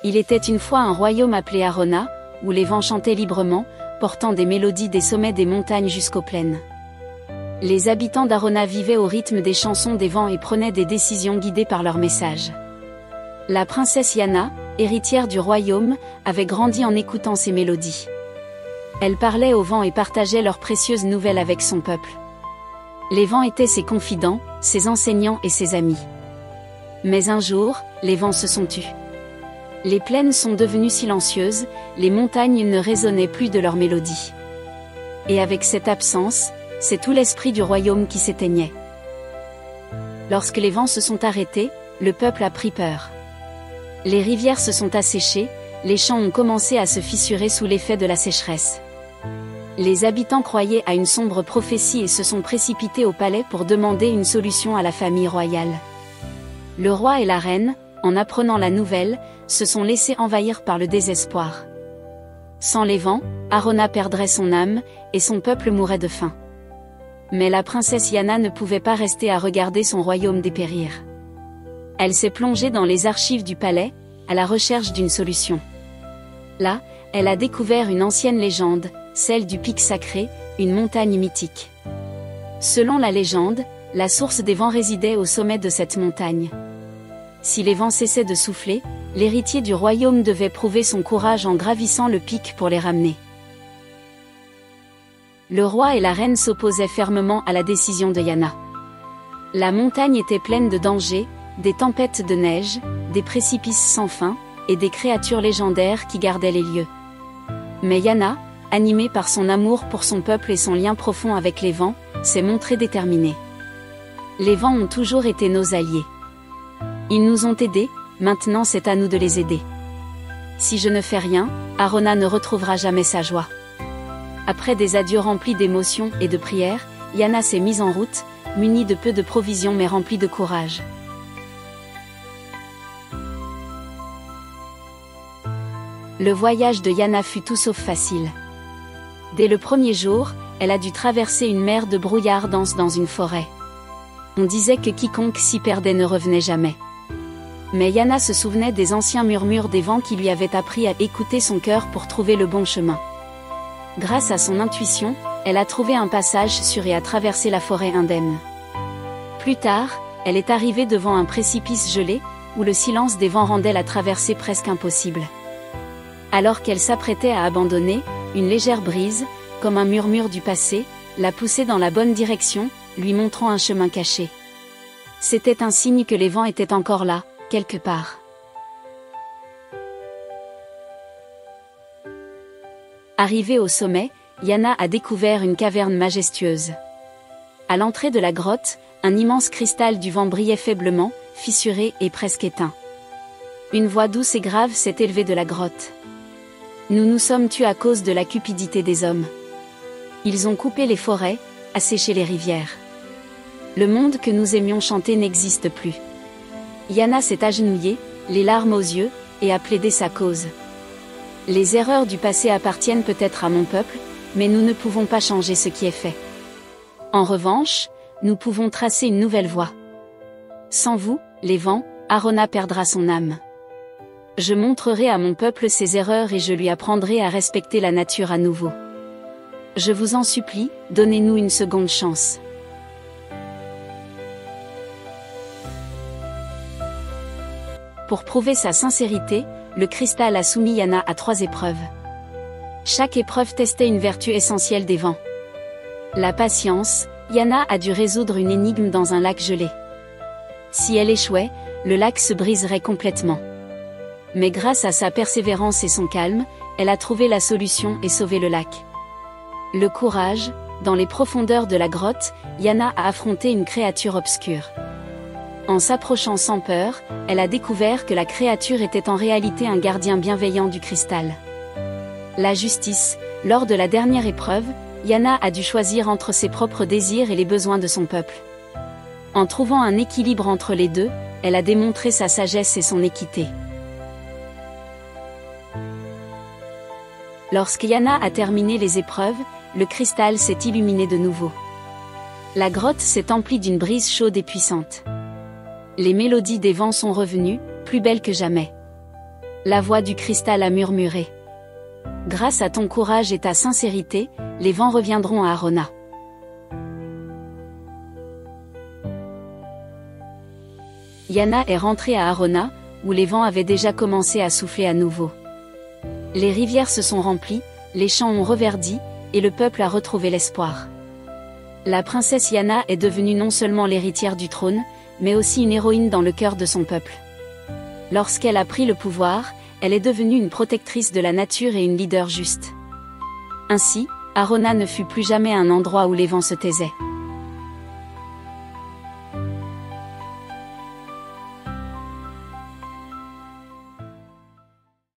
Il était une fois un royaume appelé Arona, où les vents chantaient librement, portant des mélodies des sommets des montagnes jusqu'aux plaines. Les habitants d'Arona vivaient au rythme des chansons des vents et prenaient des décisions guidées par leur message. La princesse Yana, héritière du royaume, avait grandi en écoutant ces mélodies. Elle parlait aux vents et partageait leurs précieuses nouvelles avec son peuple. Les vents étaient ses confidents, ses enseignants et ses amis. Mais un jour, les vents se sont tus. Les plaines sont devenues silencieuses, les montagnes ne résonnaient plus de leur mélodie. Et avec cette absence, c'est tout l'esprit du royaume qui s'éteignait. Lorsque les vents se sont arrêtés, le peuple a pris peur. Les rivières se sont asséchées, les champs ont commencé à se fissurer sous l'effet de la sécheresse. Les habitants croyaient à une sombre prophétie et se sont précipités au palais pour demander une solution à la famille royale. Le roi et la reine, en apprenant la nouvelle, se sont laissés envahir par le désespoir. Sans les vents, Arona perdrait son âme, et son peuple mourrait de faim. Mais la princesse Yana ne pouvait pas rester à regarder son royaume dépérir. Elle s'est plongée dans les archives du palais, à la recherche d'une solution. Là, elle a découvert une ancienne légende, celle du pic sacré, une montagne mythique. Selon la légende, la source des vents résidait au sommet de cette montagne. Si les vents cessaient de souffler, l'héritier du royaume devait prouver son courage en gravissant le pic pour les ramener. Le roi et la reine s'opposaient fermement à la décision de Yana. La montagne était pleine de dangers, des tempêtes de neige, des précipices sans fin, et des créatures légendaires qui gardaient les lieux. Mais Yana, animée par son amour pour son peuple et son lien profond avec les vents, s'est montrée déterminée. Les vents ont toujours été nos alliés. Ils nous ont aidés, maintenant c'est à nous de les aider. Si je ne fais rien, Arona ne retrouvera jamais sa joie. Après des adieux remplis d'émotions et de prières, Yana s'est mise en route, munie de peu de provisions mais remplie de courage. Le voyage de Yana fut tout sauf facile. Dès le premier jour, elle a dû traverser une mer de brouillard dense dans une forêt. On disait que quiconque s'y perdait ne revenait jamais. Mais Yana se souvenait des anciens murmures des vents qui lui avaient appris à écouter son cœur pour trouver le bon chemin. Grâce à son intuition, elle a trouvé un passage sûr et a traversé la forêt indemne. Plus tard, elle est arrivée devant un précipice gelé, où le silence des vents rendait la traversée presque impossible. Alors qu'elle s'apprêtait à abandonner, une légère brise, comme un murmure du passé, l'a poussée dans la bonne direction, lui montrant un chemin caché. C'était un signe que les vents étaient encore là, quelque part. Arrivée au sommet, Yana a découvert une caverne majestueuse. À l'entrée de la grotte, un immense cristal du vent brillait faiblement, fissuré et presque éteint. Une voix douce et grave s'est élevée de la grotte. Nous nous sommes tus à cause de la cupidité des hommes. Ils ont coupé les forêts, asséché les rivières. Le monde que nous aimions chanter n'existe plus. Yana s'est agenouillée, les larmes aux yeux, et a plaidé sa cause. Les erreurs du passé appartiennent peut-être à mon peuple, mais nous ne pouvons pas changer ce qui est fait. En revanche, nous pouvons tracer une nouvelle voie. Sans vous, les vents, Arona perdra son âme. Je montrerai à mon peuple ses erreurs et je lui apprendrai à respecter la nature à nouveau. Je vous en supplie, donnez-nous une seconde chance. Pour prouver sa sincérité, le cristal a soumis Yana à 3 épreuves. Chaque épreuve testait une vertu essentielle des vents. La patience, Yana a dû résoudre une énigme dans un lac gelé. Si elle échouait, le lac se briserait complètement. Mais grâce à sa persévérance et son calme, elle a trouvé la solution et sauvé le lac. Le courage, dans les profondeurs de la grotte, Yana a affronté une créature obscure. En s'approchant sans peur, elle a découvert que la créature était en réalité un gardien bienveillant du cristal. La justice, lors de la dernière épreuve, Yana a dû choisir entre ses propres désirs et les besoins de son peuple. En trouvant un équilibre entre les deux, elle a démontré sa sagesse et son équité. Lorsque Yana a terminé les épreuves, le cristal s'est illuminé de nouveau. La grotte s'est emplie d'une brise chaude et puissante. Les mélodies des vents sont revenues, plus belles que jamais. La voix du cristal a murmuré. Grâce à ton courage et ta sincérité, les vents reviendront à Arona. Yana est rentrée à Arona, où les vents avaient déjà commencé à souffler à nouveau. Les rivières se sont remplies, les champs ont reverdi, et le peuple a retrouvé l'espoir. La princesse Yana est devenue non seulement l'héritière du trône, mais aussi une héroïne dans le cœur de son peuple. Lorsqu'elle a pris le pouvoir, elle est devenue une protectrice de la nature et une leader juste. Ainsi, Arona ne fut plus jamais un endroit où les vents se taisaient.